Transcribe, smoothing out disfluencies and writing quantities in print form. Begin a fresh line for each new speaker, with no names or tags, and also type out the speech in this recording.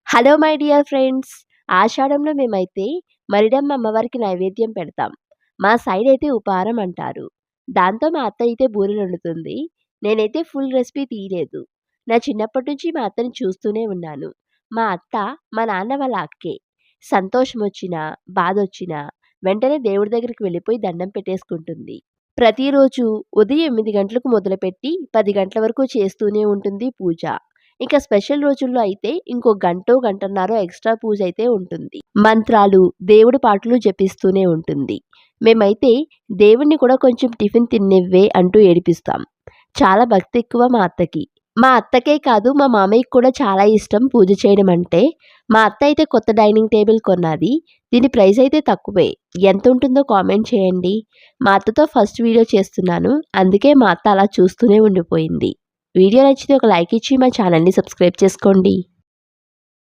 Hello my dear friends. ఆషాఢంలో మేమైతే మరిడమ్మ అమ్మవారికి నైవేద్యం పెడతాం. మా సైడ్ అయితే ఉపారం అంటారు. దాంతో మా అత్త అయితే బూరెలొండుతుంది. నేనైతే ఫుల్ రెసిపీ తీయలేదు. నా చిన్నప్పటి నుంచి మా అత్తని చూస్తూనే ఉన్నాను. మా అత్త మా నాన్న వాళ్ళ అక్కే. సంతోషమొచ్చినా, బాధొచ్చినా వెంటనే దేవుడి దగ్గరికి వెళ్ళిపోయి దండం పెట్టేసుకుంటుంది. ప్రతిరోజు ఉదయం 8 గంటలకు మొదలుపెట్టి 10 గంటల వరకు చేస్తూనే ఉంటుంది పూజ. ఇక స్పెషల్ రోజుల్లో అయితే ఇంకో గంటో, గంటన్నరో ఎక్స్‌ట్రా పూజయితే ఉంటుంది. మంత్రాలు, దేవుడి పాటలు జపిస్తూనే ఉంటుంది. మేమైతే దేవుడిని కూడా కొంచెం టిఫిన్ తిన్నివ్వే అంటూ ఏడిపిస్తాం. చాలా భక్తి ఎక్కువ మా అత్తకి. మా అత్తకే కాదు మా మామయ్యకి కూడా చాలా ఇష్టం పూజ చేయడం అంటే. మా అత్త అయితే కొత్త డైనింగ్ టేబుల్ కొన్నది. దీని ప్రైస్ అయితే తక్కువే. ఎంతుంటుందో కామెంట్ చేయండి. మా అత్తతో ఫస్ట్ వీడియో చేస్తున్నాను. అందుకే మా అత్త అలా చూస్తూనే ఉండిపోయింది. వీడియో నచ్చితే ఒక లైక్ ఇచ్చి మా ఛానల్‌ని సబ్స్క్రైబ్ చేసుకోండి.